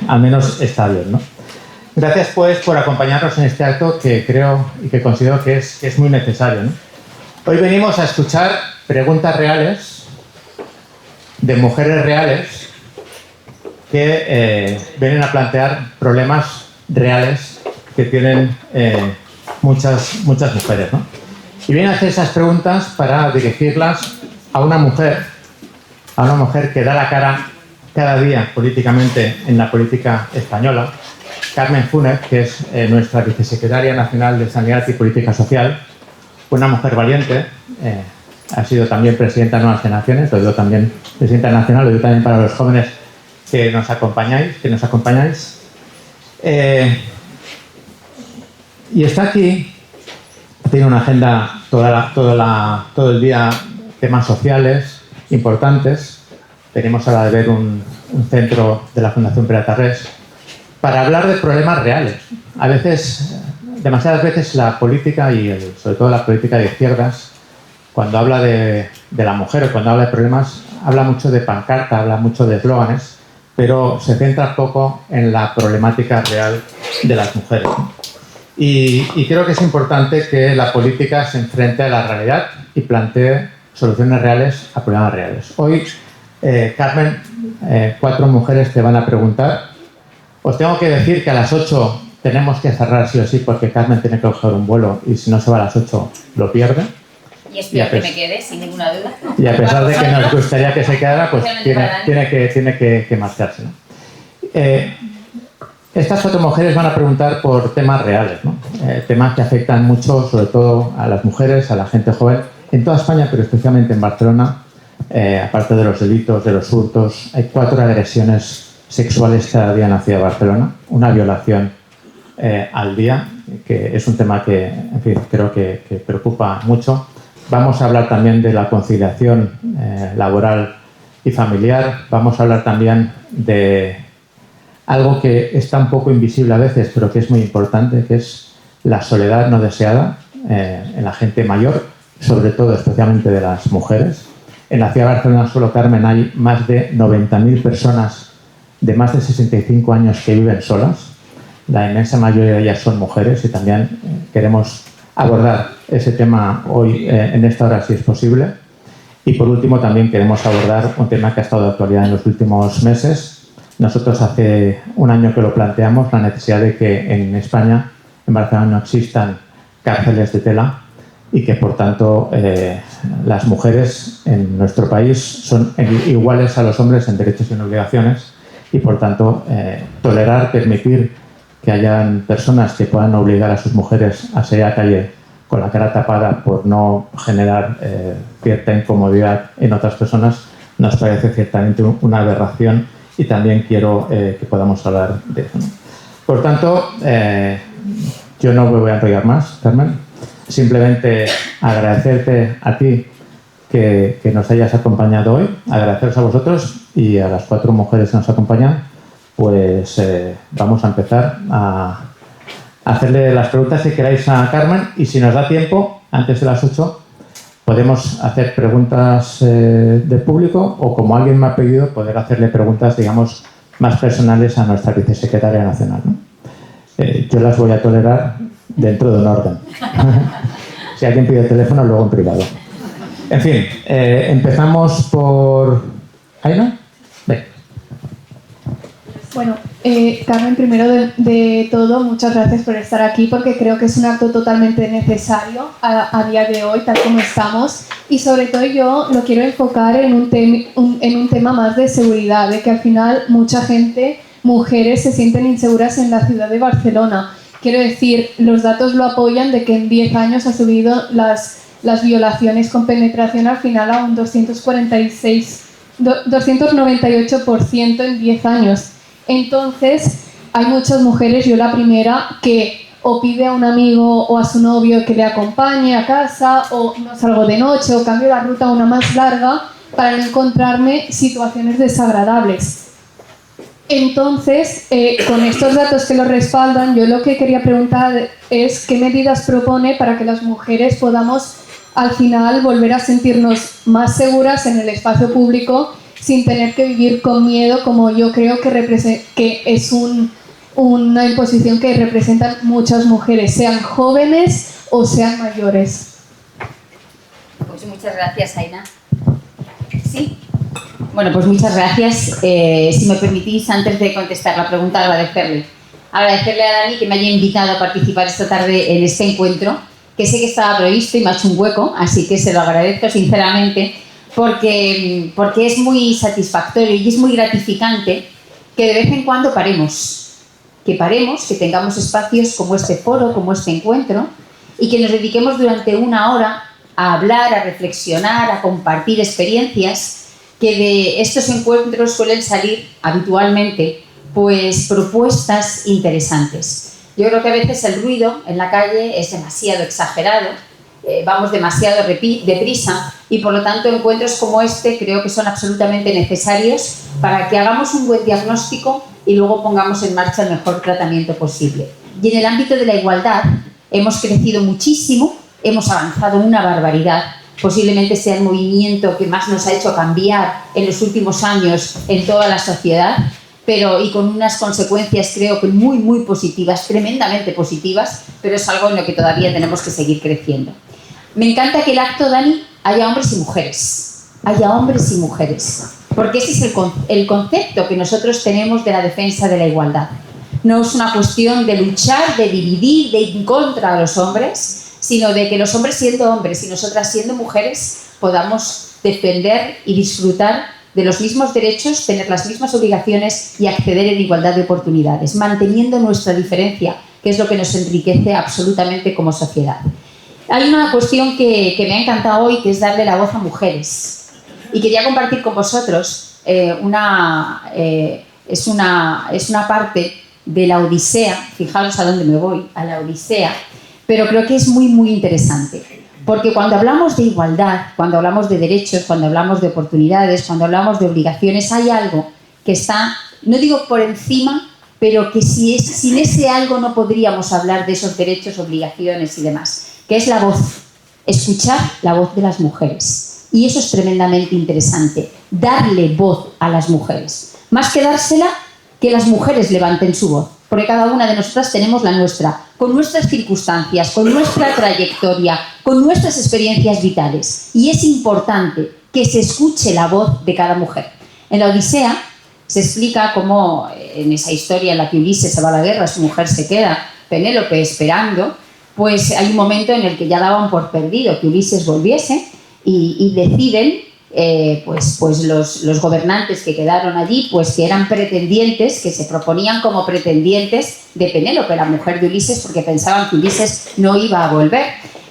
al menos estable, ¿no? Gracias, pues, por acompañarnos en este acto que creo y que considero que es muy necesario, ¿no? Hoy venimos a escuchar preguntas reales de mujeres reales que vienen a plantear problemas reales que tienen muchas mujeres, ¿no? Y vienen a hacer esas preguntas para dirigirlas a una mujer que da la cara cada día políticamente en la política española, Carmen Funes, que es nuestra vicesecretaria nacional de Sanidad y Política Social, una mujer valiente, ha sido también presidenta de Nuevas Generaciones, lo digo también presidenta nacional, lo digo también para los jóvenes que nos acompañáis. Y está aquí, tiene una agenda todo el día, temas sociales importantes. Venimos ahora de ver un centro de la Fundación Pere Tarrés para hablar de problemas reales. Demasiadas veces la política y sobre todo la política de izquierdas, cuando habla de la mujer o cuando habla de problemas, habla mucho de pancarta, habla mucho de eslóganes, pero se centra poco en la problemática real de las mujeres. Y creo que es importante que la política se enfrente a la realidad y plantee soluciones reales a problemas reales. Hoy, Carmen, 4 mujeres te van a preguntar. Os tengo que decir que a las 8 tenemos que cerrar sí o sí porque Carmen tiene que coger un vuelo y si no se va a las 8 lo pierde. Y espero que me quede, sin ninguna duda. Y a pesar de que nos gustaría que se quedara, pues tiene que marcharse, ¿no? Estas 4 mujeres van a preguntar por temas reales, ¿no? Temas que afectan mucho, sobre todo a las mujeres, a la gente joven, en toda España, pero especialmente en Barcelona. Aparte de los delitos, de los hurtos, hay 4 agresiones sexuales cada día en la ciudad de Barcelona, una violación al día, que es un tema que, en fin, creo que preocupa mucho. Vamos a hablar también de la conciliación laboral y familiar. Vamos a hablar también de algo que está un poco invisible a veces, pero que es muy importante, que es la soledad no deseada en la gente mayor, sobre todo, especialmente de las mujeres. En la ciudad de Barcelona, solo, Carmen, hay más de 90.000 personas de más de 65 años que viven solas. La inmensa mayoría de ellas son mujeres y también queremos abordar ese tema hoy en esta hora, si es posible. Y por último, también queremos abordar un tema que ha estado de actualidad en los últimos meses. Nosotros hace un año que lo planteamos, la necesidad de que en España, en Barcelona, no existan cárceles de tela y que, por tanto, las mujeres en nuestro país son iguales a los hombres en derechos y en obligaciones y, por tanto, tolerar, permitir que hayan personas que puedan obligar a sus mujeres a salir a la calle con la cara tapada por no generar cierta incomodidad en otras personas, nos parece ciertamente una aberración y también quiero que podamos hablar de eso, ¿no? Por tanto, yo no me voy a enrollar más, Carmen. Simplemente agradecerte a ti que nos hayas acompañado hoy, agradeceros a vosotros y a las 4 mujeres que nos acompañan. Pues vamos a empezar a hacerle las preguntas que queráis a Carmen y si nos da tiempo, antes de las 8, podemos hacer preguntas del público o, como alguien me ha pedido, poder hacerle preguntas, digamos, más personales a nuestra vicesecretaria nacional, ¿no? Yo las voy a tolerar dentro de un orden. Si alguien pide el teléfono, luego en privado. En fin, empezamos por... ¿Aina? Ve. Bueno, Carmen, primero de todo, muchas gracias por estar aquí porque creo que es un acto totalmente necesario a día de hoy, tal como estamos. Y sobre todo yo lo quiero enfocar en un tema más de seguridad, de que al final mucha gente, mujeres, se sienten inseguras en la ciudad de Barcelona. Quiero decir, los datos lo apoyan de que en 10 años ha subido las violaciones con penetración al final a un 298% en 10 años. Entonces, hay muchas mujeres, yo la primera, que o pide a un amigo o a su novio que le acompañe a casa, o no salgo de noche, o cambio la ruta a una más larga para no encontrarme situaciones desagradables. Entonces, con estos datos que lo respaldan, yo lo que quería preguntar es qué medidas propone para que las mujeres podamos al final volver a sentirnos más seguras en el espacio público sin tener que vivir con miedo, como yo creo que es una imposición que representan muchas mujeres, sean jóvenes o sean mayores. Pues muchas gracias, Aina. ¿Sí? Bueno, pues muchas gracias. Si me permitís, antes de contestar la pregunta, agradecerle a Dani que me haya invitado a participar esta tarde en este encuentro, que sé que estaba previsto y me ha hecho un hueco, así que se lo agradezco sinceramente, porque es muy satisfactorio y es muy gratificante que de vez en cuando que tengamos espacios como este foro, como este encuentro, y que nos dediquemos durante una hora a hablar, a reflexionar, a compartir experiencias, que de estos encuentros suelen salir habitualmente pues propuestas interesantes. Yo creo que a veces el ruido en la calle es demasiado exagerado, vamos demasiado deprisa, y por lo tanto encuentros como este creo que son absolutamente necesarios para que hagamos un buen diagnóstico y luego pongamos en marcha el mejor tratamiento posible. Y en el ámbito de la igualdad hemos crecido muchísimo, hemos avanzado una barbaridad, posiblemente sea el movimiento que más nos ha hecho cambiar en los últimos años en toda la sociedad, y con unas consecuencias creo que muy, muy positivas, tremendamente positivas, pero es algo en lo que todavía tenemos que seguir creciendo. Me encanta que el acto, Dani, haya hombres y mujeres, porque ese es el concepto que nosotros tenemos de la defensa de la igualdad. No es una cuestión de luchar, de dividir, de ir contra a los hombres, sino de que los hombres siendo hombres y nosotras siendo mujeres podamos defender y disfrutar de los mismos derechos, tener las mismas obligaciones y acceder en igualdad de oportunidades, manteniendo nuestra diferencia, que es lo que nos enriquece absolutamente como sociedad. Hay una cuestión que me ha encantado hoy, que es darle la voz a mujeres. Y quería compartir con vosotros es una parte de la Odisea, fijaros a dónde me voy, a la Odisea, pero creo que es muy, muy interesante. Porque cuando hablamos de igualdad, cuando hablamos de derechos, cuando hablamos de oportunidades, cuando hablamos de obligaciones, hay algo que está, no digo por encima, pero que sin ese algo no podríamos hablar de esos derechos, obligaciones y demás, que es la voz, escuchar la voz de las mujeres. Y eso es tremendamente interesante, darle voz a las mujeres. Más que dársela, que las mujeres levanten su voz, porque cada una de nosotras tenemos la nuestra, con nuestras circunstancias, con nuestra trayectoria, con nuestras experiencias vitales. Y es importante que se escuche la voz de cada mujer. En la Odisea se explica cómo en esa historia en la que Ulises se va a la guerra, su mujer se queda, Penélope esperando, pues hay un momento en el que ya daban por perdido que Ulises volviese y deciden pues los gobernantes que quedaron allí, pues que eran pretendientes, que se proponían como pretendientes de Penélope, la mujer de Ulises, porque pensaban que Ulises no iba a volver,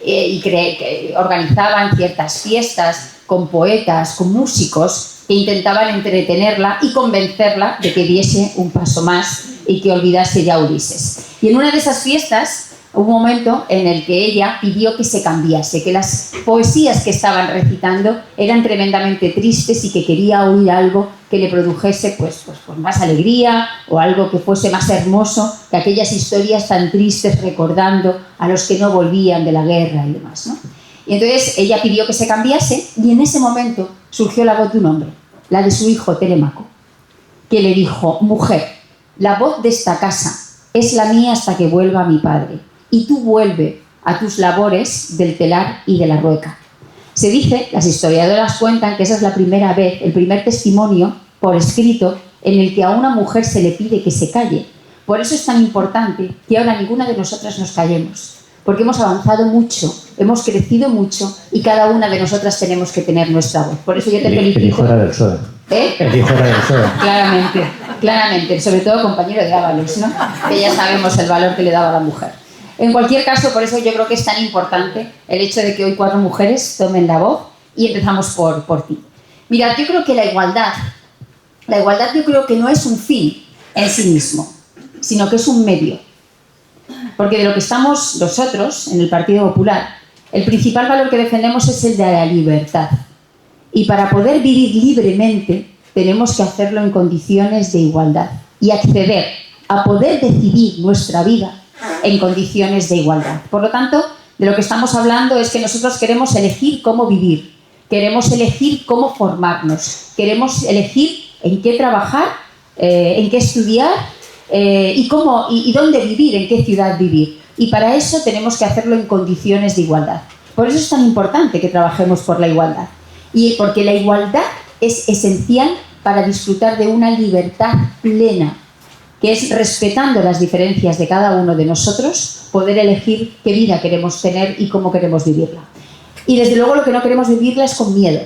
y que organizaban ciertas fiestas con poetas, con músicos, que intentaban entretenerla y convencerla de que diese un paso más y que olvidase ya a Ulises. Y en una de esas fiestas hubo un momento en el que ella pidió que se cambiase, que las poesías que estaban recitando eran tremendamente tristes y que quería oír algo que le produjese pues más alegría, o algo que fuese más hermoso que aquellas historias tan tristes recordando a los que no volvían de la guerra y demás, ¿no? Y entonces ella pidió que se cambiase, y en ese momento surgió la voz de un hombre, la de su hijo Telémaco, que le dijo: mujer, la voz de esta casa es la mía hasta que vuelva mi padre, y tú vuelve a tus labores del telar y de la rueca. Se dice, las historiadoras cuentan, que esa es la primera vez, el primer testimonio por escrito en el que a una mujer se le pide que se calle. Por eso es tan importante que ahora ninguna de nosotras nos callemos, porque hemos avanzado mucho, hemos crecido mucho, y cada una de nosotras tenemos que tener nuestra voz. Por eso yo te felicito. El hijo era del PSOE. ¿Eh? El hijo era del PSOE. Claramente, sobre todo compañero de Ábalos, ¿no? Que ya sabemos el valor que le daba a la mujer. En cualquier caso, por eso yo creo que es tan importante el hecho de que hoy 4 mujeres tomen la voz, y empezamos por ti. Mirad, yo creo que la igualdad yo creo que no es un fin en sí mismo, sino que es un medio. Porque de lo que estamos nosotros en el Partido Popular, el principal valor que defendemos es el de la libertad. Y para poder vivir libremente tenemos que hacerlo en condiciones de igualdad y acceder a poder decidir nuestra vida en condiciones de igualdad. Por lo tanto, de lo que estamos hablando es que nosotros queremos elegir cómo vivir, queremos elegir cómo formarnos, queremos elegir en qué trabajar, en qué estudiar y dónde vivir, en qué ciudad vivir. Y para eso tenemos que hacerlo en condiciones de igualdad. Por eso es tan importante que trabajemos por la igualdad. Y porque la igualdad es esencial para disfrutar de una libertad plena, que es, respetando las diferencias de cada uno de nosotros, poder elegir qué vida queremos tener y cómo queremos vivirla. Y desde luego lo que no queremos vivirla es con miedo.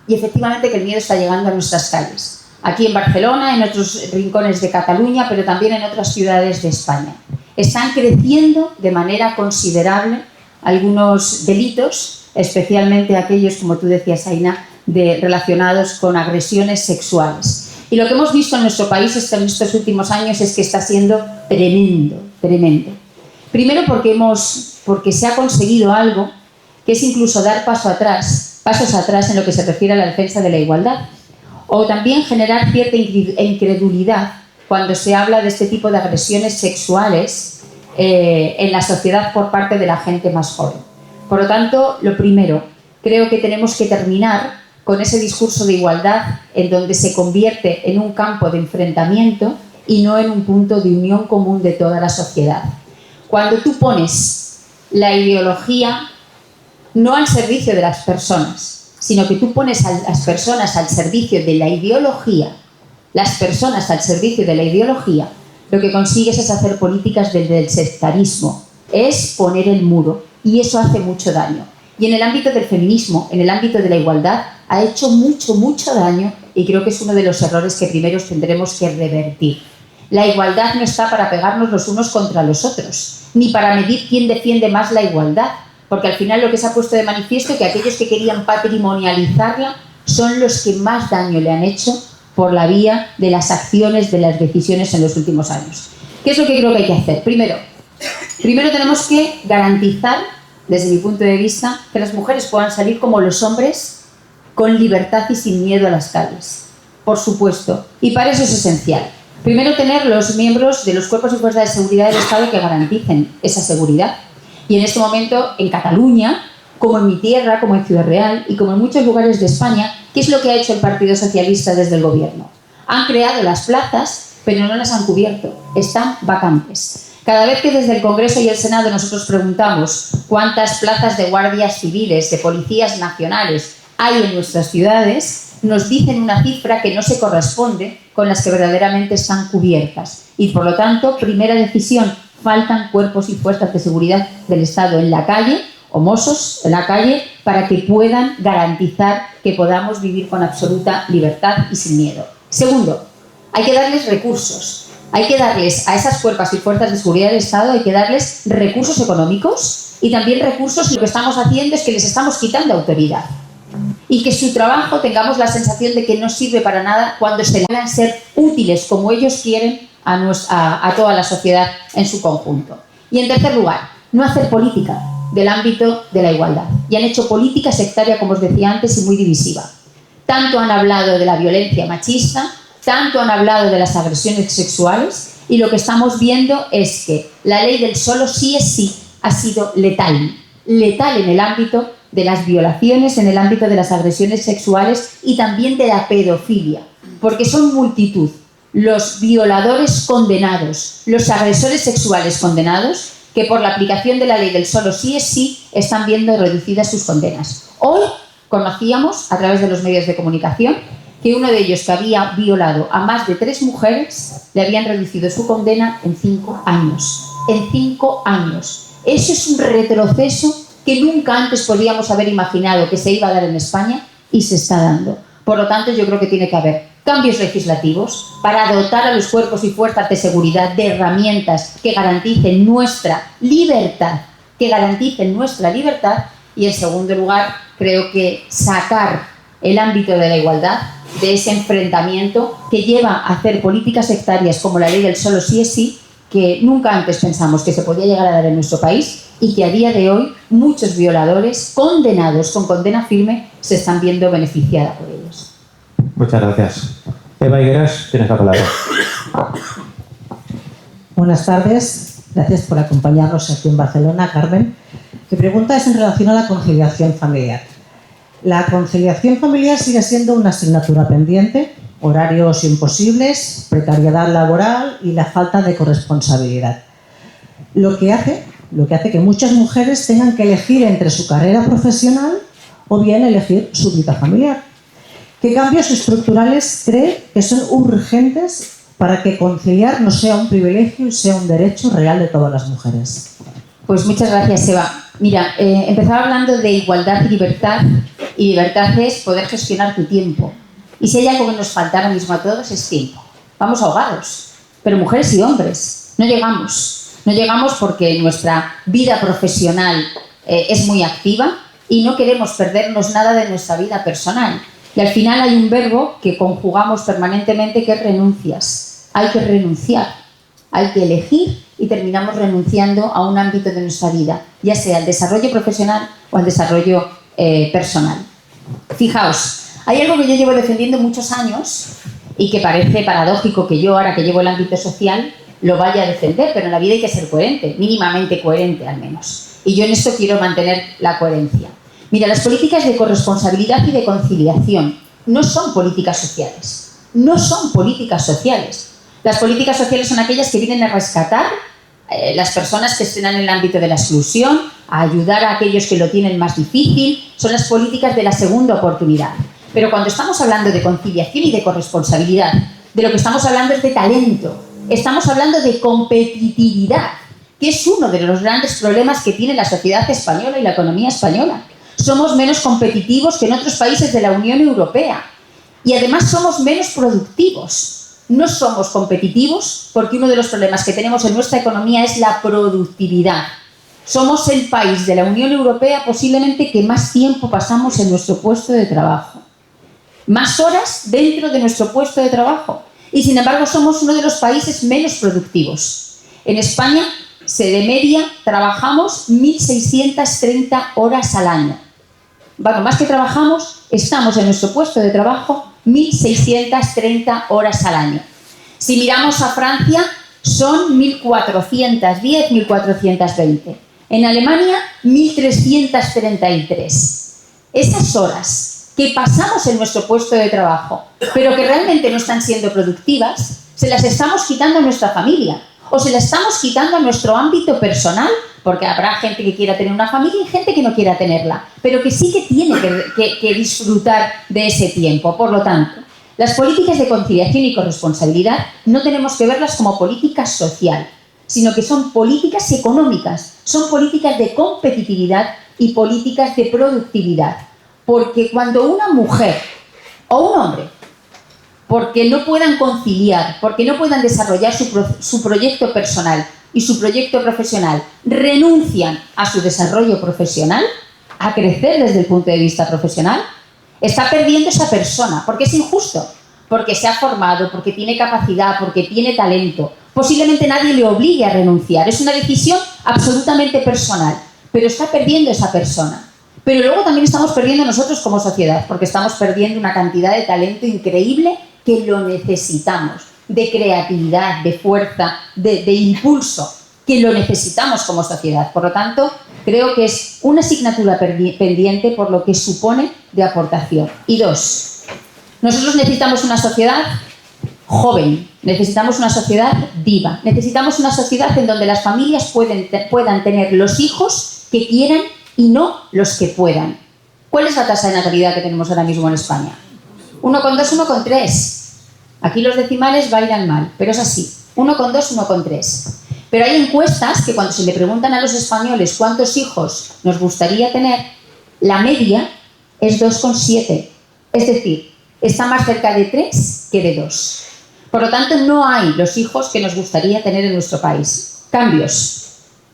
Y efectivamente que el miedo está llegando a nuestras calles. Aquí en Barcelona, en otros rincones de Cataluña, pero también en otras ciudades de España. Están creciendo de manera considerable algunos delitos, especialmente aquellos, como tú decías, Aina, relacionados con agresiones sexuales. Y lo que hemos visto en nuestro país en estos últimos años es que está siendo tremendo, tremendo. Primero porque se ha conseguido algo que es incluso dar pasos atrás en lo que se refiere a la defensa de la igualdad. O también generar cierta incredulidad cuando se habla de este tipo de agresiones sexuales en la sociedad por parte de la gente más joven. Por lo tanto, lo primero, creo que tenemos que terminar con ese discurso de igualdad en donde se convierte en un campo de enfrentamiento y no en un punto de unión común de toda la sociedad. Cuando tú pones la ideología no al servicio de las personas, sino que tú pones a las personas al servicio de la ideología, las personas al servicio de la ideología, lo que consigues es hacer políticas desde el sectarismo, es poner el muro, y eso hace mucho daño. Y en el ámbito del feminismo, en el ámbito de la igualdad, ha hecho mucho, mucho daño, y creo que es uno de los errores que primero tendremos que revertir. La igualdad no está para pegarnos los unos contra los otros, ni para medir quién defiende más la igualdad, porque al final lo que se ha puesto de manifiesto es que aquellos que querían patrimonializarla son los que más daño le han hecho por la vía de las acciones, de las decisiones en los últimos años. ¿Qué es lo que creo que hay que hacer? Primero tenemos que garantizar, desde mi punto de vista, que las mujeres puedan salir como los hombres con libertad y sin miedo a las calles. Por supuesto. Y para eso es esencial. Primero, tener los miembros de los cuerpos y fuerzas de seguridad del Estado que garanticen esa seguridad. Y en este momento, en Cataluña, como en mi tierra, como en Ciudad Real y como en muchos lugares de España, ¿qué es lo que ha hecho el Partido Socialista desde el gobierno? Han creado las plazas, pero no las han cubierto. Están vacantes. Cada vez que desde el Congreso y el Senado nosotros preguntamos cuántas plazas de guardias civiles, de policías nacionales hay en nuestras ciudades, nos dicen una cifra que no se corresponde con las que verdaderamente están cubiertas. Y por lo tanto, primera decisión, faltan cuerpos y fuerzas de seguridad del Estado en la calle, o mozos en la calle, para que puedan garantizar que podamos vivir con absoluta libertad y sin miedo. Segundo, hay que darles recursos. Hay que darles a esas cuerpos y fuerzas de seguridad del Estado, hay que darles recursos económicos y también recursos. Lo que estamos haciendo es que les estamos quitando autoridad. Y que su trabajo tengamos la sensación de que no sirve para nada cuando se hagan ser útiles como ellos quieren a toda la sociedad en su conjunto. Y en tercer lugar, no hacer política del ámbito de la igualdad. Y han hecho política sectaria, como os decía antes, y muy divisiva. Tanto han hablado de la violencia machista, tanto han hablado de las agresiones sexuales, y lo que estamos viendo es que la ley del solo sí es sí ha sido letal. Letal en el ámbito de las violaciones, en el ámbito de las agresiones sexuales y también de la pedofilia, porque son multitud los violadores condenados, los agresores sexuales condenados, que por la aplicación de la ley del solo sí es sí están viendo reducidas sus condenas. Hoy conocíamos, a través de los medios de comunicación, que uno de ellos, que había violado a más de 3 mujeres, le habían reducido su condena en 5 años. En 5 años. Eso es un retroceso que nunca antes podíamos haber imaginado que se iba a dar en España y se está dando. Por lo tanto, yo creo que tiene que haber cambios legislativos para dotar a los cuerpos y fuerzas de seguridad de herramientas que garanticen nuestra libertad, y en segundo lugar, creo que sacar el ámbito de la igualdad de ese enfrentamiento que lleva a hacer políticas sectarias como la ley del solo sí es sí, que nunca antes pensamos que se podía llegar a dar en nuestro país y que a día de hoy muchos violadores condenados con condena firme se están viendo beneficiados por ellos. Muchas gracias. Eva Higueras, tienes la palabra. Buenas tardes, gracias por acompañarnos aquí en Barcelona, Carmen. Mi pregunta es en relación a la conciliación familiar. La conciliación familiar sigue siendo una asignatura pendiente, horarios imposibles, precariedad laboral y la falta de corresponsabilidad. Lo que hace que muchas mujeres tengan que elegir entre su carrera profesional o bien elegir su vida familiar. ¿Qué cambios estructurales cree que son urgentes para que conciliar no sea un privilegio y sea un derecho real de todas las mujeres? Pues muchas gracias, Eva. Mira, empezaba hablando de igualdad y libertad es poder gestionar tu tiempo. Y si hay algo que nos falta ahora mismo a todos es tiempo. Vamos ahogados, pero mujeres y hombres, no llegamos. No llegamos porque nuestra vida profesional es muy activa y no queremos perdernos nada de nuestra vida personal. Y al final hay un verbo que conjugamos permanentemente que es renuncias. Hay que renunciar, hay que elegir y terminamos renunciando a un ámbito de nuestra vida, ya sea al desarrollo profesional o al desarrollo personal. Fijaos, hay algo que yo llevo defendiendo muchos años y que parece paradójico que yo, ahora que llevo el ámbito social, lo vaya a defender, pero en la vida hay que ser coherente, mínimamente coherente al menos. Y yo en esto quiero mantener la coherencia. Mira, las políticas de corresponsabilidad y de conciliación no son políticas sociales. No son políticas sociales. Las políticas sociales son aquellas que vienen a rescatar las personas que estén en el ámbito de la exclusión, a ayudar a aquellos que lo tienen más difícil. Son las políticas de la segunda oportunidad. Pero cuando estamos hablando de conciliación y de corresponsabilidad, de lo que estamos hablando es de talento. Estamos hablando de competitividad, que es uno de los grandes problemas que tiene la sociedad española y la economía española. Somos menos competitivos que en otros países de la Unión Europea y además somos menos productivos. No somos competitivos porque uno de los problemas que tenemos en nuestra economía es la productividad. Somos el país de la Unión Europea posiblemente que más tiempo pasamos en nuestro puesto de trabajo. Más horas dentro de nuestro puesto de trabajo. Y sin embargo somos uno de los países menos productivos. En España, de media, trabajamos 1.630 horas al año. Bueno, más que trabajamos, estamos en nuestro puesto de trabajo 1.630 horas al año. Si miramos a Francia, son 1.410, 1.420. En Alemania, 1.333. Esas horas que pasamos en nuestro puesto de trabajo, pero que realmente no están siendo productivas, se las estamos quitando a nuestra familia o se las estamos quitando a nuestro ámbito personal, porque habrá gente que quiera tener una familia y gente que no quiera tenerla, pero que sí que tiene que disfrutar de ese tiempo. Por lo tanto, las políticas de conciliación y corresponsabilidad no tenemos que verlas como políticas social, sino que son políticas económicas, son políticas de competitividad y políticas de productividad. Porque cuando una mujer o un hombre, porque no puedan conciliar, porque no puedan desarrollar su proyecto personal y su proyecto profesional, renuncian a su desarrollo profesional, a crecer desde el punto de vista profesional, está perdiendo esa persona, porque es injusto, porque se ha formado, porque tiene capacidad, porque tiene talento. Posiblemente nadie le obligue a renunciar, es una decisión absolutamente personal, pero está perdiendo esa persona. Pero luego también estamos perdiendo nosotros como sociedad, porque estamos perdiendo una cantidad de talento increíble que lo necesitamos, de creatividad, de fuerza, de impulso, que lo necesitamos como sociedad. Por lo tanto, creo que es una asignatura pendiente por lo que supone de aportación. Y dos, nosotros necesitamos una sociedad joven, necesitamos una sociedad viva, necesitamos una sociedad en donde las familias puedan tener los hijos que quieran y no los que puedan. ¿Cuál es la tasa de natalidad que tenemos ahora mismo en España? 1,2, 1,3. Aquí los decimales bailan mal, pero es así. 1,2, 1,3. Pero hay encuestas que cuando se le preguntan a los españoles cuántos hijos nos gustaría tener, la media es 2,7. Es decir, está más cerca de 3 que de 2. Por lo tanto, no hay los hijos que nos gustaría tener en nuestro país. Cambios.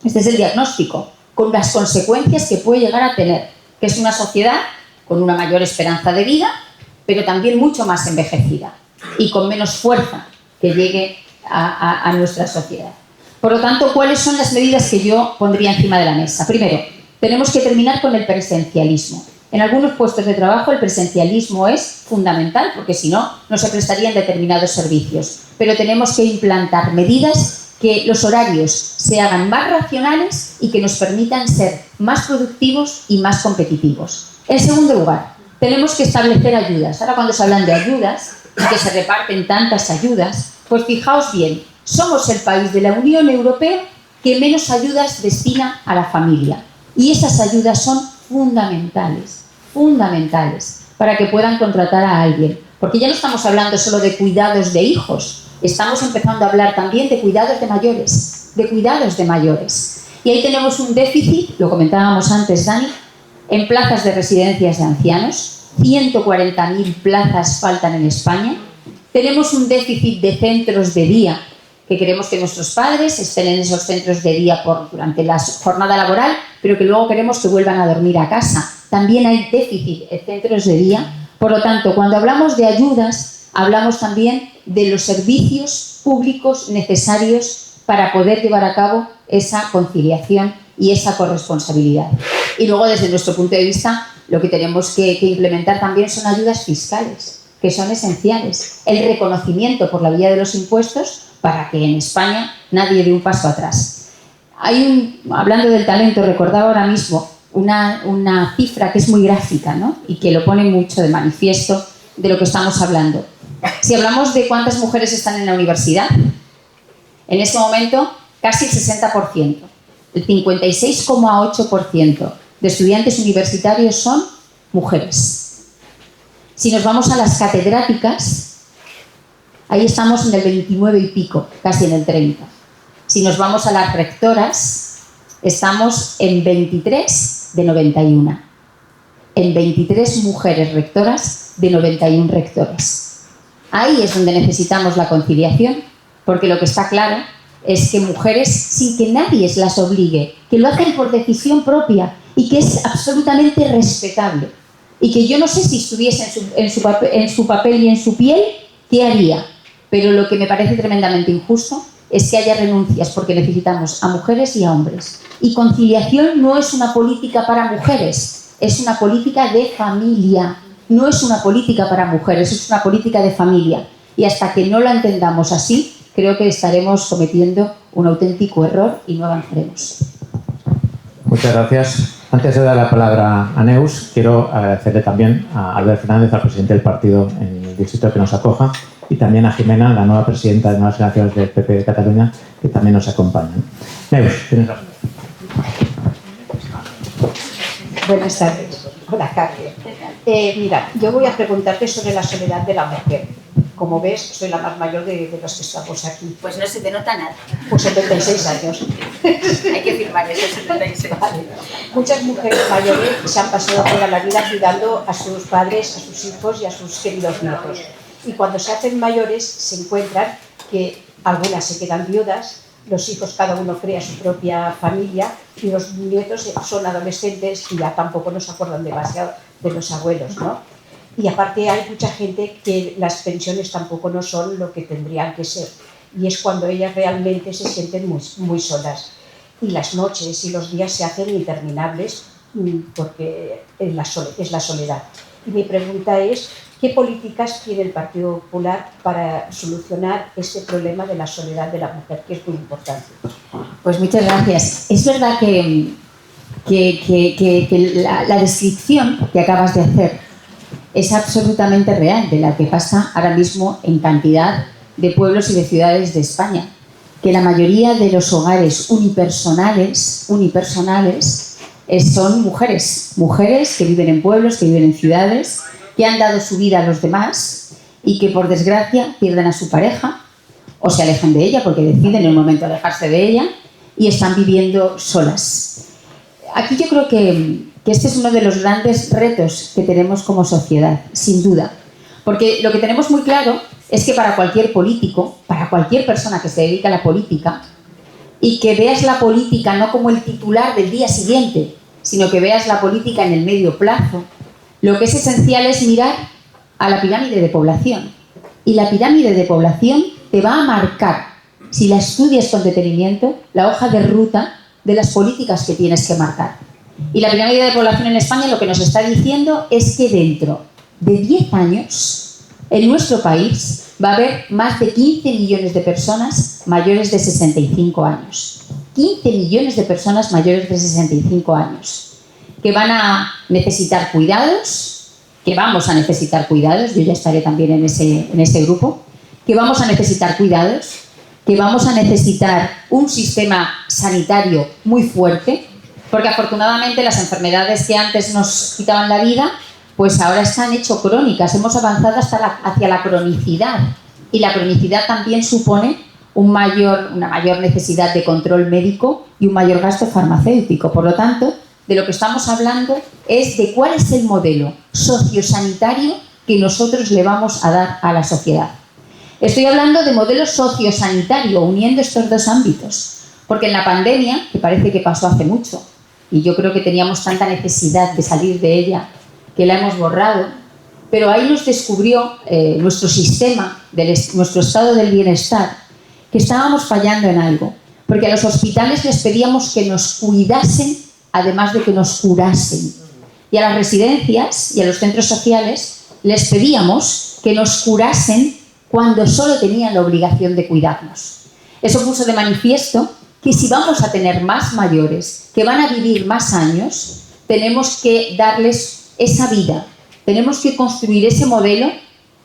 Este es el diagnóstico, con las consecuencias que puede llegar a tener, que es una sociedad con una mayor esperanza de vida, pero también mucho más envejecida y con menos fuerza que llegue a nuestra sociedad. Por lo tanto, ¿cuáles son las medidas que yo pondría encima de la mesa? Primero, tenemos que terminar con el presencialismo. En algunos puestos de trabajo el presencialismo es fundamental, porque si no, no se prestarían determinados servicios. Pero tenemos que implantar medidas que los horarios se hagan más racionales y que nos permitan ser más productivos y más competitivos. En segundo lugar, tenemos que establecer ayudas. Ahora cuando se hablan de ayudas y que se reparten tantas ayudas, pues fijaos bien, somos el país de la Unión Europea que menos ayudas destina a la familia. Y esas ayudas son fundamentales, fundamentales, para que puedan contratar a alguien. Porque ya no estamos hablando solo de cuidados de hijos, estamos empezando a hablar también de cuidados de mayores, de cuidados de mayores. Y ahí tenemos un déficit, lo comentábamos antes, Dani, en plazas de residencias de ancianos, 140.000 plazas faltan en España. Tenemos un déficit de centros de día, que queremos que nuestros padres estén en esos centros de día durante la jornada laboral, pero que luego queremos que vuelvan a dormir a casa. También hay déficit en centros de día. Por lo tanto, cuando hablamos de ayudas, hablamos también de los servicios públicos necesarios para poder llevar a cabo esa conciliación y esa corresponsabilidad. Y luego, desde nuestro punto de vista, lo que tenemos que implementar también son ayudas fiscales, que son esenciales. El reconocimiento por la vía de los impuestos para que en España nadie dé un paso atrás. Hablando del talento, recordaba ahora mismo una cifra que es muy gráfica, ¿no? Y que lo pone mucho de manifiesto de lo que estamos hablando. Si hablamos de cuántas mujeres están en la universidad, en este momento casi el 60%, el 56,8% de estudiantes universitarios son mujeres. Si nos vamos a las catedráticas, ahí estamos en el 29 y pico, casi en el 30. Si nos vamos a las rectoras, estamos en 23 de 91. En 23 mujeres rectoras de 91 rectores. Ahí es donde necesitamos la conciliación, porque lo que está claro es que mujeres, sin que nadie las obligue, que lo hacen por decisión propia y que es absolutamente respetable, y que yo no sé si estuviese en su papel y en su piel, ¿qué haría? Pero lo que me parece tremendamente injusto es que haya renuncias, porque necesitamos a mujeres y a hombres. Y conciliación no es una política para mujeres, es una política de familia. No es una política para mujeres, es una política de familia. Y hasta que no la entendamos así, creo que estaremos cometiendo un auténtico error y no avanzaremos. Muchas gracias. Antes de dar la palabra a Neus, quiero agradecerle también a Albert Fernández, al presidente del partido en el distrito que nos acoja, y también a Jimena, la nueva presidenta de Nuevas Generaciones del PP de Cataluña, que también nos acompañan. Neus, tienes la palabra. Buenas tardes. Hola, Carmen. Mira, yo voy a preguntarte sobre la soledad de la mujer. Como ves, soy la más mayor de los que estamos aquí. Pues no se te nota nada. Pues 76 años. Hay que firmar ese 76. Vale. Muchas mujeres mayores se han pasado toda la vida cuidando a sus padres, a sus hijos y a sus queridos nietos. Y cuando se hacen mayores se encuentran que algunas se quedan viudas, los hijos cada uno crea su propia familia y los nietos son adolescentes y ya tampoco nos acuerdan demasiado de los abuelos, ¿no? Y aparte hay mucha gente que las pensiones tampoco no son lo que tendrían que ser. Y es cuando ellas realmente se sienten muy solas. Y las noches y los días se hacen interminables porque es la soledad. Y mi pregunta es, ¿qué políticas tiene el Partido Popular para solucionar este problema de la soledad de la mujer, que es muy importante? Pues muchas gracias. Es verdad que la descripción que acabas de hacer es absolutamente real de la que pasa ahora mismo en cantidad de pueblos y de ciudades de España. Que la mayoría de los hogares unipersonales son mujeres que viven en pueblos, que viven en ciudades, que han dado su vida a los demás y que por desgracia pierden a su pareja o se alejan de ella porque deciden en un momento alejarse de ella y están viviendo solas. Aquí yo creo que este es uno de los grandes retos que tenemos como sociedad, sin duda. Porque lo que tenemos muy claro es que para cualquier político, para cualquier persona que se dedica a la política, y que veas la política no como el titular del día siguiente, sino que veas la política en el medio plazo, lo que es esencial es mirar a la pirámide de población. Y la pirámide de población te va a marcar, si la estudias con detenimiento, la hoja de ruta de las políticas que tienes que marcar. Y la pirámide de población en España lo que nos está diciendo es que dentro de 10 años, en nuestro país va a haber más de 15 millones de personas mayores de 65 años. 15 millones de personas mayores de 65 años que van a necesitar cuidados, que vamos a necesitar cuidados, yo ya estaré también en ese grupo, que vamos a necesitar cuidados, que vamos a necesitar un sistema sanitario muy fuerte, porque afortunadamente las enfermedades que antes nos quitaban la vida, pues ahora están hecho crónicas, hemos avanzado hacia la cronicidad, y la cronicidad también supone una mayor necesidad de control médico y un mayor gasto farmacéutico. Por lo tanto, de lo que estamos hablando es de cuál es el modelo sociosanitario que nosotros le vamos a dar a la sociedad. Estoy hablando de modelo sociosanitario, uniendo estos dos ámbitos, porque en la pandemia, que parece que pasó hace mucho, y yo creo que teníamos tanta necesidad de salir de ella que la hemos borrado, pero ahí nos descubrió nuestro sistema, nuestro estado del bienestar, que estábamos fallando en algo, porque a los hospitales les pedíamos que nos cuidasen además de que nos curasen, y a las residencias y a los centros sociales les pedíamos que nos curasen cuando solo tenían la obligación de cuidarnos. Eso puso de manifiesto que si vamos a tener más mayores que van a vivir más años, tenemos que darles esa vida, tenemos que construir ese modelo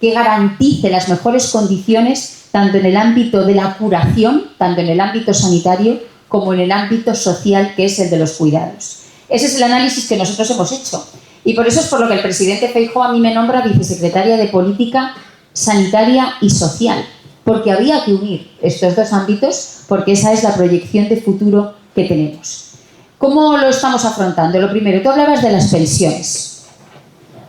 que garantice las mejores condiciones tanto en el ámbito de la curación, tanto en el ámbito sanitario como en el ámbito social, que es el de los cuidados. Ese es el análisis que nosotros hemos hecho, y por eso es por lo que el presidente Feijóo a mí me nombra vicesecretaria de Política Sanitaria y Social, porque había que unir estos dos ámbitos, porque esa es la proyección de futuro que tenemos. ¿Cómo lo estamos afrontando? Lo primero, tú hablabas de las pensiones.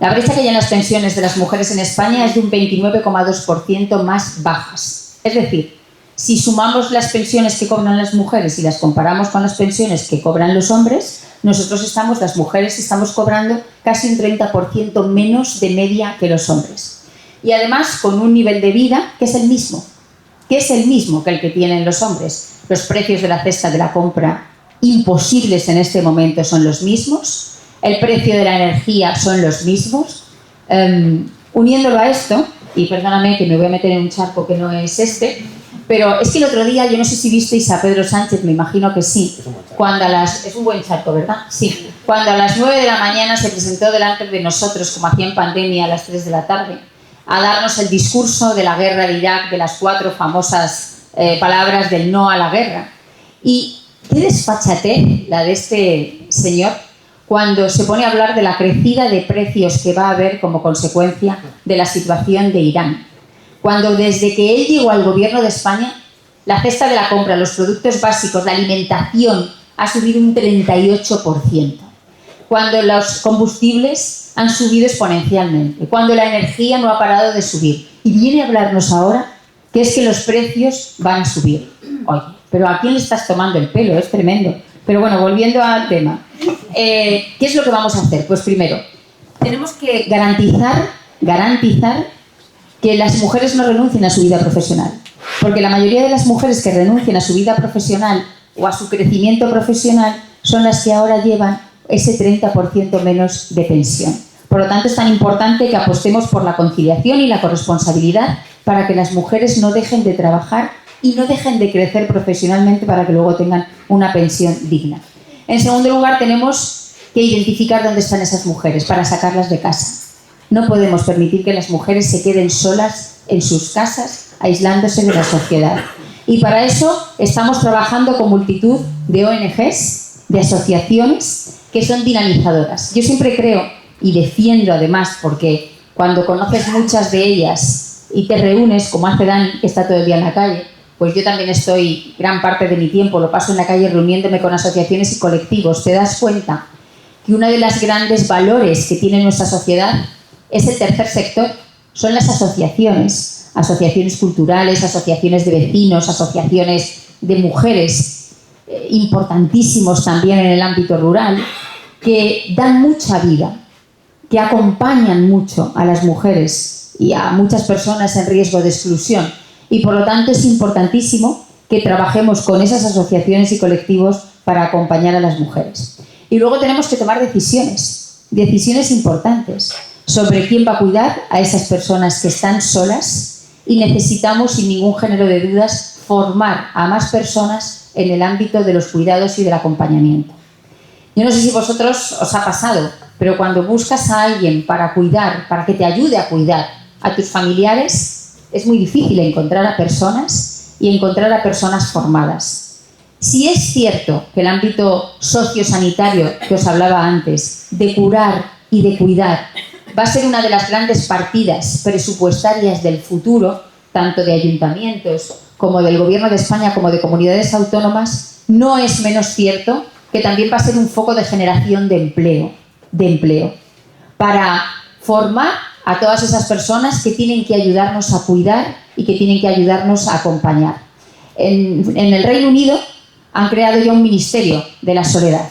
La brecha que hay en las pensiones de las mujeres en España es de un 29,2% más bajas. Es decir, si sumamos las pensiones que cobran las mujeres y las comparamos con las pensiones que cobran los hombres, las mujeres estamos cobrando casi un 30% menos de media que los hombres. Y además con un nivel de vida que es el mismo que el que tienen los hombres. Los precios de la cesta de la compra imposibles en este momento son los mismos. El precio de la energía son los mismos. Uniéndolo a esto, y perdóname que me voy a meter en un charco que no es este, pero es que el otro día, yo no sé si visteis a Pedro Sánchez, me imagino que sí, es un buen charco, ¿verdad? Sí. Cuando a las 9 de la mañana se presentó delante de nosotros, como hacía en pandemia, a las 3 de la tarde, a darnos el discurso de la guerra de Irak, de las 4 famosas palabras del no a la guerra. Y qué desfachatez la de este señor, cuando se pone a hablar de la crecida de precios que va a haber como consecuencia de la situación de Irán. Cuando desde que él llegó al gobierno de España, la cesta de la compra, los productos básicos, la alimentación, ha subido un 38%. Cuando los combustibles han subido exponencialmente. Cuando la energía no ha parado de subir. Y viene a hablarnos ahora que es que los precios van a subir. Oye, pero ¿a quién le estás tomando el pelo? Es tremendo. Pero bueno, volviendo al tema. ¿Qué es lo que vamos a hacer? Pues primero, tenemos que garantizar que las mujeres no renuncien a su vida profesional. Porque la mayoría de las mujeres que renuncian a su vida profesional o a su crecimiento profesional son las que ahora llevan ese 30% menos de pensión. Por lo tanto, es tan importante que apostemos por la conciliación y la corresponsabilidad para que las mujeres no dejen de trabajar y no dejen de crecer profesionalmente para que luego tengan una pensión digna. En segundo lugar, tenemos que identificar dónde están esas mujeres para sacarlas de casa. No podemos permitir que las mujeres se queden solas en sus casas, aislándose de la sociedad. Y para eso estamos trabajando con multitud de ONGs, de asociaciones que son dinamizadoras. Yo siempre creo y defiendo además, porque cuando conoces muchas de ellas y te reúnes, como hace Dani, que está todo el día en la calle, pues yo también estoy, gran parte de mi tiempo lo paso en la calle reuniéndome con asociaciones y colectivos. Te das cuenta que uno de los grandes valores que tiene nuestra sociedad es el tercer sector, son las asociaciones, asociaciones culturales, asociaciones de vecinos, asociaciones de mujeres, importantísimos también en el ámbito rural, que dan mucha vida, que acompañan mucho a las mujeres y a muchas personas en riesgo de exclusión. Y por lo tanto es importantísimo que trabajemos con esas asociaciones y colectivos para acompañar a las mujeres. Y luego tenemos que tomar decisiones importantes sobre quién va a cuidar a esas personas que están solas, y necesitamos, sin ningún género de dudas, formar a más personas en el ámbito de los cuidados y del acompañamiento. Yo no sé si vosotros os ha pasado, pero cuando buscas a alguien para cuidar, para que te ayude a cuidar a tus familiares, es muy difícil encontrar a personas y encontrar a personas formadas. Si es cierto que el ámbito sociosanitario que os hablaba antes, de curar y de cuidar, va a ser una de las grandes partidas presupuestarias del futuro, tanto de ayuntamientos como del Gobierno de España como de comunidades autónomas, no es menos cierto que también va a ser un foco de generación de empleo, para formar a todas esas personas que tienen que ayudarnos a cuidar y que tienen que ayudarnos a acompañar. En el Reino Unido han creado ya un ministerio de la soledad.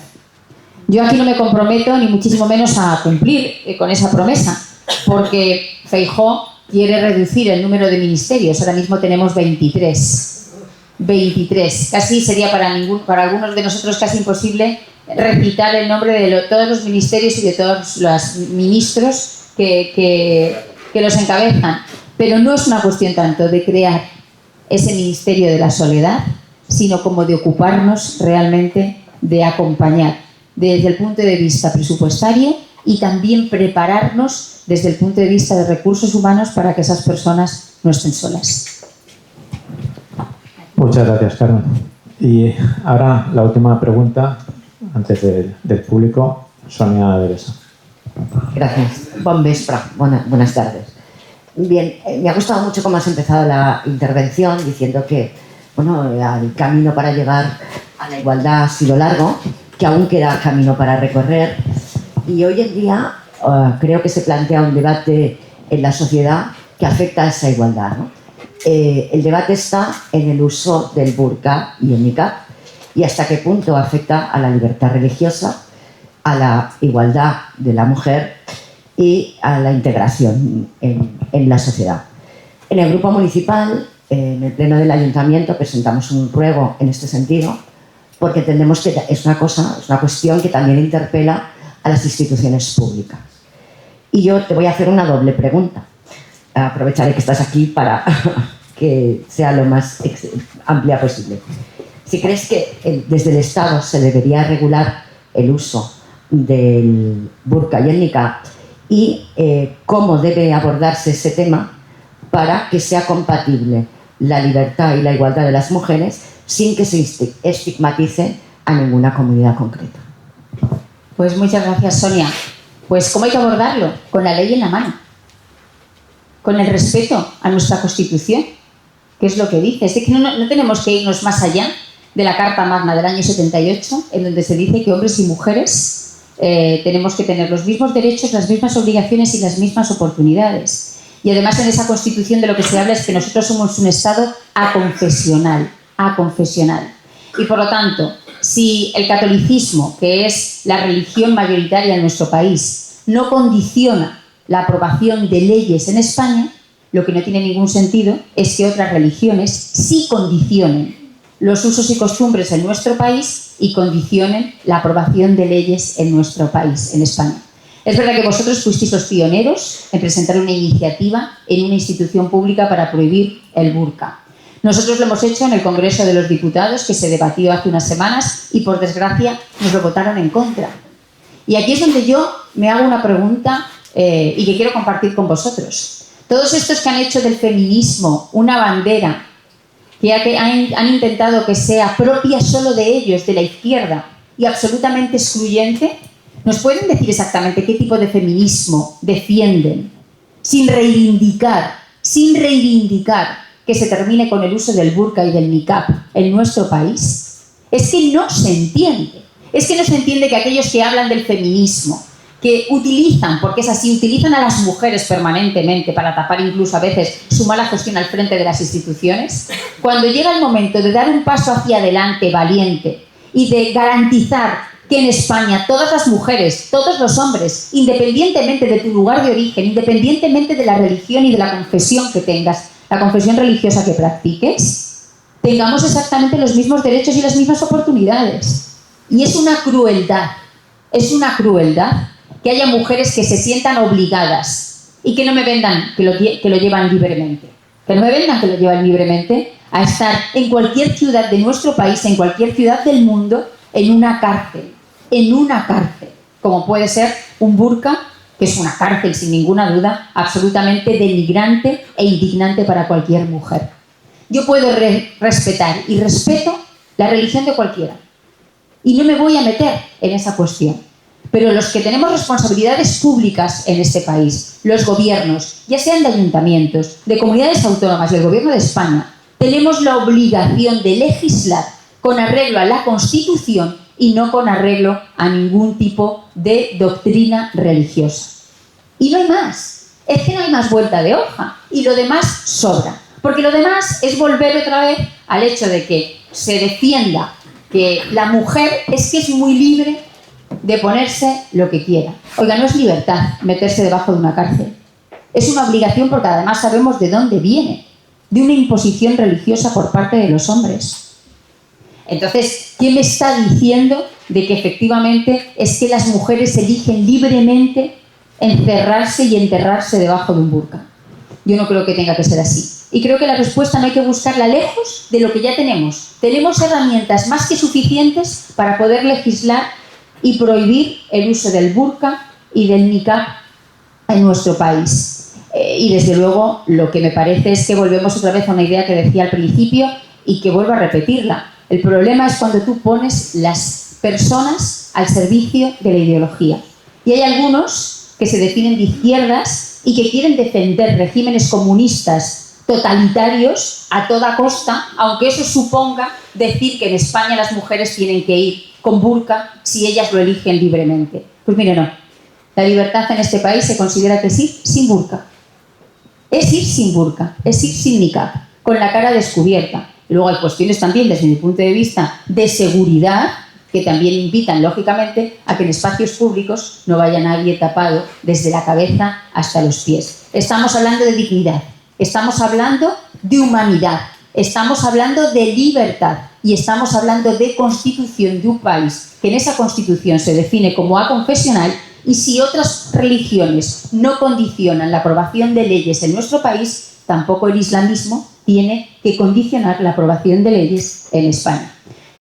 Yo aquí no me comprometo ni muchísimo menos a cumplir con esa promesa, porque Feijóo quiere reducir el número de ministerios. Ahora mismo tenemos 23. Casi sería para algunos de nosotros casi imposible recitar el nombre de todos los ministerios y de todos los ministros que los encabezan. Pero no es una cuestión tanto de crear ese ministerio de la soledad, sino como de ocuparnos realmente de acompañar desde el punto de vista presupuestario y también prepararnos desde el punto de vista de recursos humanos para que esas personas no estén solas. Muchas gracias, Carmen. Y ahora la última pregunta, antes del público, Sonia Devesa. Gracias. Bon vespre. Buenas tardes. Bien, me ha gustado mucho cómo has empezado la intervención diciendo que el camino para llegar a la igualdad ha sido largo, que aún queda camino para recorrer, y hoy en día creo que se plantea un debate en la sociedad que afecta a esa igualdad, ¿no? El debate está en el uso del burka y el niqab y hasta qué punto afecta a la libertad religiosa, a la igualdad de la mujer y a la integración en la sociedad. En el grupo municipal, en el pleno del ayuntamiento, presentamos un ruego en este sentido porque entendemos que es una cuestión que también interpela a las instituciones públicas. Y yo te voy a hacer una doble pregunta. Aprovecharé que estás aquí para que sea lo más amplia posible. Si crees que desde el Estado se debería regular el uso del burka y el niqab y cómo debe abordarse ese tema para que sea compatible la libertad y la igualdad de las mujeres sin que se estigmatice a ninguna comunidad concreta. Pues muchas gracias, Sonia. Pues ¿cómo hay que abordarlo? Con la ley en la mano, con el respeto a nuestra Constitución, que es lo que dice. Es que no tenemos que irnos más allá de la Carta Magna del año 78, en donde se dice que hombres y mujeres tenemos que tener los mismos derechos, las mismas obligaciones y las mismas oportunidades. Y además en esa Constitución de lo que se habla es que nosotros somos un Estado aconfesional. Y por lo tanto, si el catolicismo, que es la religión mayoritaria en nuestro país, no condiciona la aprobación de leyes en España, lo que no tiene ningún sentido es que otras religiones sí condicionen los usos y costumbres en nuestro país y condicionen la aprobación de leyes en nuestro país, en España. Es verdad que vosotros fuisteis los pioneros en presentar una iniciativa en una institución pública para prohibir el burka. Nosotros lo hemos hecho en el Congreso de los Diputados, que se debatió hace unas semanas y, por desgracia, nos lo votaron en contra. Y aquí es donde yo me hago una pregunta y que quiero compartir con vosotros. Todos estos que han hecho del feminismo una bandera, que han intentado que sea propia solo de ellos, de la izquierda, y absolutamente excluyente, ¿nos pueden decir exactamente qué tipo de feminismo defienden sin reivindicar que se termine con el uso del burka y del niqab en nuestro país? Es que no se entiende. Es que no se entiende que aquellos que hablan del feminismo, que utilizan, porque es así, utilizan a las mujeres permanentemente para tapar incluso a veces su mala gestión al frente de las instituciones, cuando llega el momento de dar un paso hacia adelante valiente y de garantizar que en España todas las mujeres, todos los hombres, independientemente de tu lugar de origen, independientemente de la religión y de la confesión que tengas, la confesión religiosa que practiques, tengamos exactamente los mismos derechos y las mismas oportunidades. Y es una crueldad que haya mujeres que se sientan obligadas y que no me vendan que lo llevan libremente. Que no me vendan que lo llevan libremente a estar en cualquier ciudad de nuestro país, en cualquier ciudad del mundo, en una cárcel. como puede ser un burka, que es una cárcel sin ninguna duda, absolutamente denigrante e indignante para cualquier mujer. Yo puedo respetar y respeto la religión de cualquiera y no me voy a meter en esa cuestión. Pero los que tenemos responsabilidades públicas en este país, los gobiernos, ya sean de ayuntamientos, de comunidades autónomas y el gobierno de España, tenemos la obligación de legislar con arreglo a la Constitución y no con arreglo a ningún tipo de doctrina religiosa. Y no hay más. Es que no hay más vuelta de hoja. Y lo demás sobra. Porque lo demás es volver otra vez al hecho de que se defienda que la mujer es que es muy libre de ponerse lo que quiera. Oiga, no es libertad meterse debajo de una cárcel. Es una obligación porque además sabemos de dónde viene. De una imposición religiosa por parte de los hombres. Entonces, ¿quién me está diciendo de que efectivamente es que las mujeres eligen libremente encerrarse y enterrarse debajo de un burka? Yo no creo que tenga que ser así. Y creo que la respuesta no hay que buscarla lejos de lo que ya tenemos. Tenemos herramientas más que suficientes para poder legislar y prohibir el uso del burka y del niqab en nuestro país. Y desde luego lo que me parece es que volvemos otra vez a una idea que decía al principio y que vuelvo a repetirla. El problema es cuando tú pones las personas al servicio de la ideología. Y hay algunos que se definen de izquierdas y que quieren defender regímenes comunistas totalitarios a toda costa, aunque eso suponga decir que en España las mujeres tienen que ir con burka si ellas lo eligen libremente. Pues mire, no. La libertad en este país se considera que es ir sin burka. Es ir sin burka, es ir sin niqab, con la cara descubierta. Y luego hay cuestiones también, desde mi punto de vista, de seguridad, que también invitan, lógicamente, a que en espacios públicos no vaya nadie tapado desde la cabeza hasta los pies. Estamos hablando de dignidad, estamos hablando de humanidad, estamos hablando de libertad y estamos hablando de constitución de un país que en esa constitución se define como aconfesional. Y si otras religiones no condicionan la aprobación de leyes en nuestro país, tampoco el islamismo tiene que condicionar la aprobación de leyes en España.